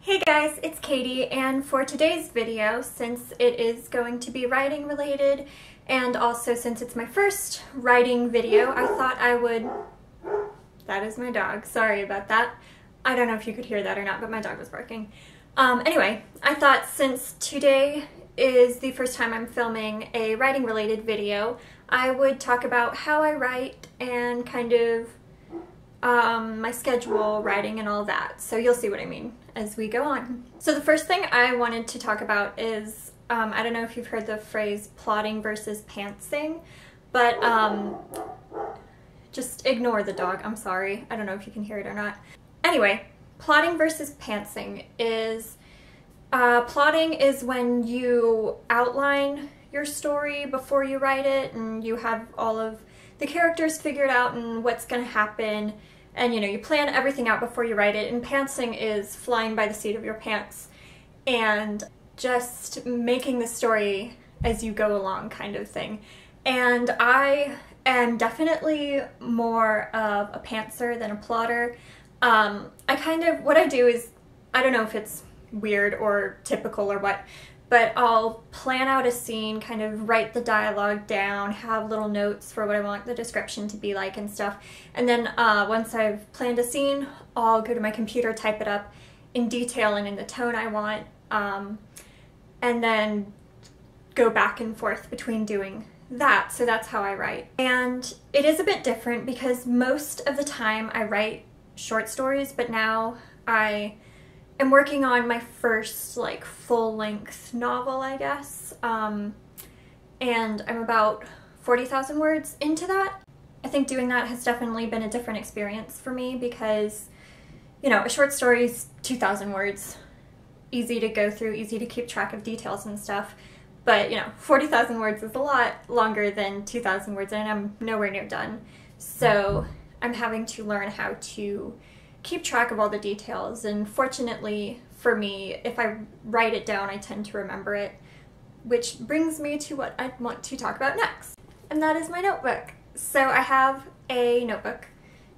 Hey guys, it's Katie, and for today's video, since it is going to be writing related, and also since it's my first writing video, I thought I would... That is my dog, sorry about that. I don't know if you could hear that or not, but my dog was barking. Anyway, I thought since today is the first time I'm filming a writing related video, I would talk about how I write and kind of my schedule, writing, and all that. So you'll see what I mean as we go on. So the first thing I wanted to talk about is, I don't know if you've heard the phrase plotting versus pantsing, but just ignore the dog, I'm sorry. I don't know if you can hear it or not. Anyway, plotting versus pantsing is, plotting is when you outline your story before you write it and you have all of the characters figured out and what's going to happen, and you plan everything out before you write it. And pantsing is flying by the seat of your pants and just making the story as you go along kind of thing. And I am definitely more of a pantser than a plotter. What I do is, I don't know if it's weird or typical or what, but I'll plan out a scene, kind of write the dialogue down, have little notes for what I want the description to be like and stuff. And then once I've planned a scene, I'll go to my computer, type it up in detail and in the tone I want, and then go back and forth between doing that. So that's how I write. And it is a bit different because most of the time I write short stories, but now I'm working on my first full-length novel, I guess, and I'm about 40,000 words into that. I think doing that has definitely been a different experience for me because, a short story is 2,000 words, easy to go through, easy to keep track of details and stuff, but 40,000 words is a lot longer than 2,000 words, and I'm nowhere near done. So I'm having to learn how to keep track of all the details, and fortunately for me, if I write it down, I tend to remember it, which brings me to what I want to talk about next, and that is my notebook. So I have a notebook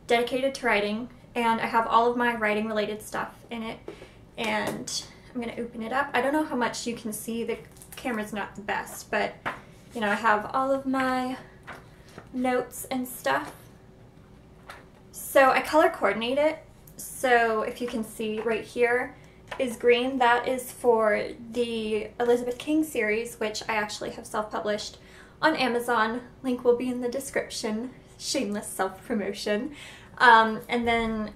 dedicated to writing, and I have all of my writing related stuff in it, and I'm gonna open it up. I don't know how much you can see, the camera's not the best, but I have all of my notes and stuff. So I color coordinate it. So if you can see right here is green, that is for the Elizabeth King series, which I actually have self-published on Amazon. Link will be in the description. Shameless self-promotion. And then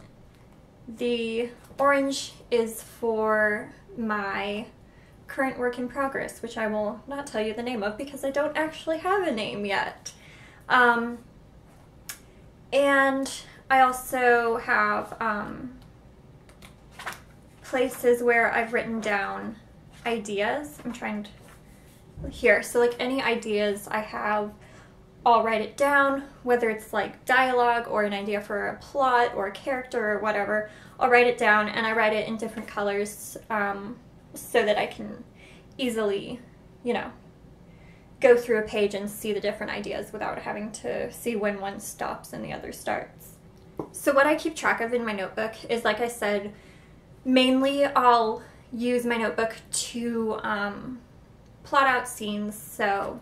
the orange is for my current work in progress, which I will not tell you the name of because I don't actually have a name yet. And I also have places where I've written down ideas. I'm trying to, here, so any ideas I have, I'll write it down, whether it's dialogue or an idea for a plot or a character or whatever, I'll write it down, and I write it in different colors so that I can easily, go through a page and see the different ideas without having to see when one stops and the other starts. So what I keep track of in my notebook is, like I said, mainly I'll use my notebook to plot out scenes. So,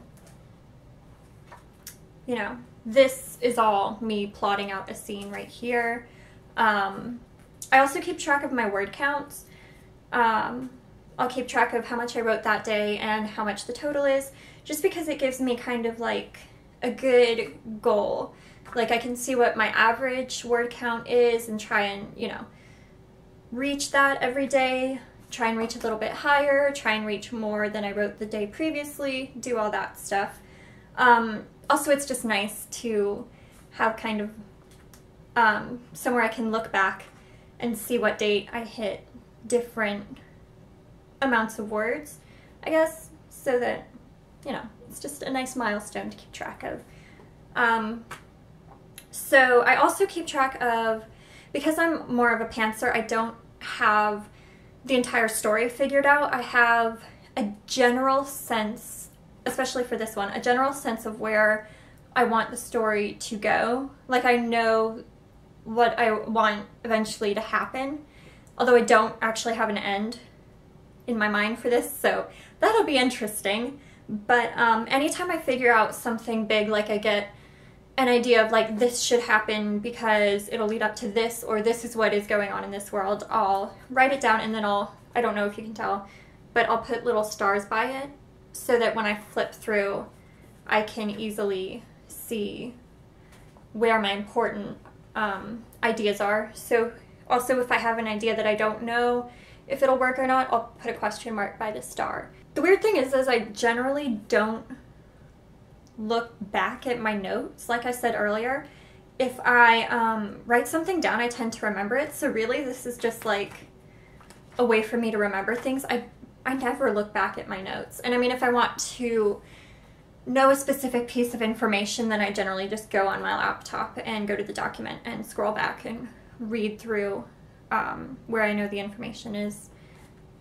this is all me plotting out a scene right here. I also keep track of my word counts. I'll keep track of how much I wrote that day and how much the total is, just because it gives me kind of a good goal. I can see what my average word count is and try and, reach that every day, try and reach a little bit higher, try and reach more than I wrote the day previously, do all that stuff. Also, it's just nice to have kind of somewhere I can look back and see what date I hit different amounts of words, I guess, so that, it's just a nice milestone to keep track of. So I also keep track of, because I'm more of a pantser, I don't have the entire story figured out. I have a general sense, especially for this one, a general sense of where I want the story to go. I know what I want eventually to happen, although I don't actually have an end in my mind for this, so that'll be interesting. But anytime I figure out something big, like I get an idea of like this should happen because it'll lead up to this, or this is what is going on in this world, I'll write it down and then I don't know if you can tell, but I'll put little stars by it so that when I flip through I can easily see where my important ideas are. So also if I have an idea that I don't know if it'll work or not, I'll put a question mark by the star. The weird thing is I generally don't look back at my notes. Like I said earlier, if I write something down, I tend to remember it. So really this is just like a way for me to remember things. I never look back at my notes. And I mean, if I want to know a specific piece of information, then I generally just go on my laptop and go to the document and scroll back and read through where I know the information is.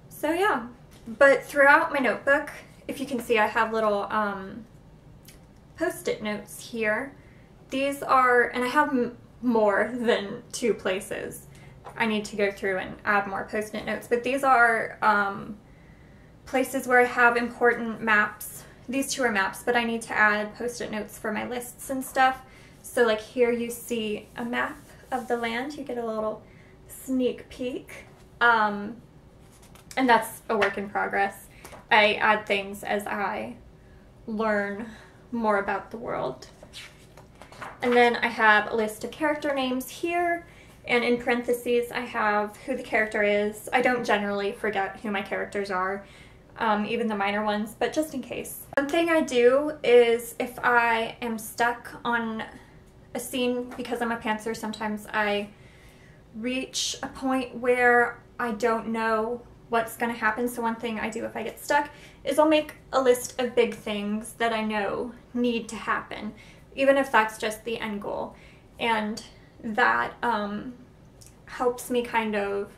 So yeah, but throughout my notebook, if you can see, I have little post-it notes here. These are, and I have more than 2 places. I need to go through and add more post-it notes, but these are places where I have important maps. These 2 are maps, but I need to add post-it notes for my lists and stuff. So like here you see a map of the land. You get a little sneak peek. And that's a work in progress. I add things as I learn more about the world. And then I have a list of character names here, and in parentheses I have who the character is. I don't generally forget who my characters are, even the minor ones, but just in case. One thing I do is if I am stuck on a scene, because I'm a pantser, sometimes I reach a point where I don't know what's going to happen. So one thing I do if I get stuck is I'll make a list of big things that I know need to happen, even if that's just the end goal. And that helps me kind of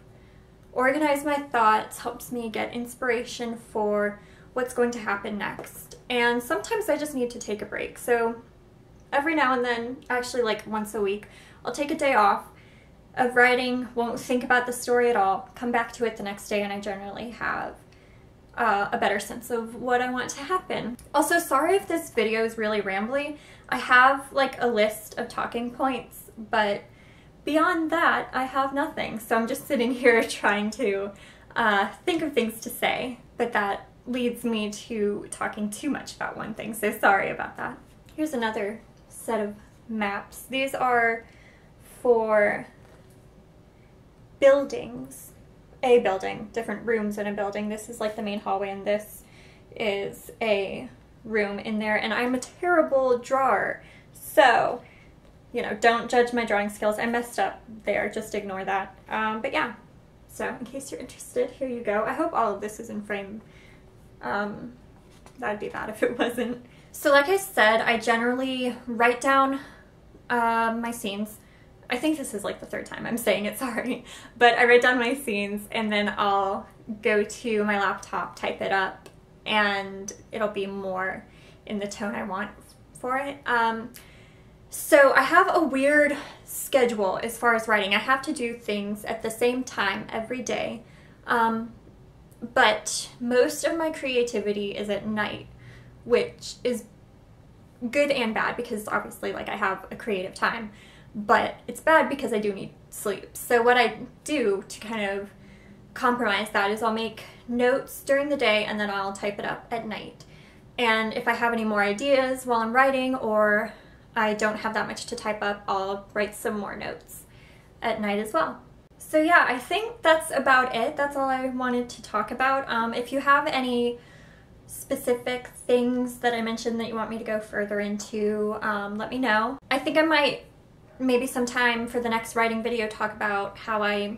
organize my thoughts, helps me get inspiration for what's going to happen next. And sometimes I just need to take a break. So every now and then, actually like once a week, I'll take a day off of writing, won't think about the story at all, come back to it the next day, and I generally have a better sense of what I want to happen. Also, sorry if this video is really rambly. I have like a list of talking points, but beyond that, I have nothing. So I'm just sitting here trying to think of things to say, but that leads me to talking too much about one thing, so sorry about that. Here's another set of maps. These are for buildings. A building, different rooms in a building. This is like the main hallway, and this is a room in there, and I'm a terrible drawer, so you know, don't judge my drawing skills. I messed up there, just ignore that. But yeah, so in case you're interested, here you go. I hope all of this is in frame. That'd be bad if it wasn't. So like I said, I generally write down my scenes. I think this is like the 3rd time I'm saying it, sorry. But I write down my scenes and then I'll go to my laptop, type it up, and it'll be more in the tone I want for it. So I have a weird schedule as far as writing. I have to do things at the same time every day. But most of my creativity is at night, which is good and bad because obviously like I have a creative time, but it's bad because I do need sleep. So what I do to kind of compromise that is I'll make notes during the day and then I'll type it up at night. And if I have any more ideas while I'm writing, or I don't have that much to type up, I'll write some more notes at night as well. So yeah, I think that's about it. That's all I wanted to talk about. If you have any specific things that I mentioned that you want me to go further into, let me know. I think I might maybe sometime for the next writing video talk about how I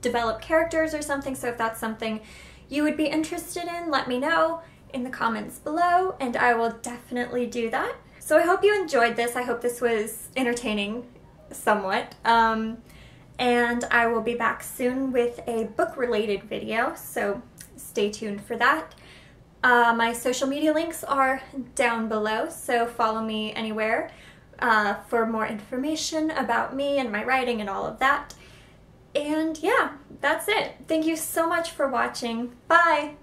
develop characters or something, so if that's something you would be interested in, let me know in the comments below and I will definitely do that. So I hope you enjoyed this. I hope this was entertaining somewhat. And I will be back soon with a book-related video, so stay tuned for that. My social media links are down below, so follow me anywhere for more information about me and my writing and all of that. And yeah, that's it. Thank you so much for watching. Bye!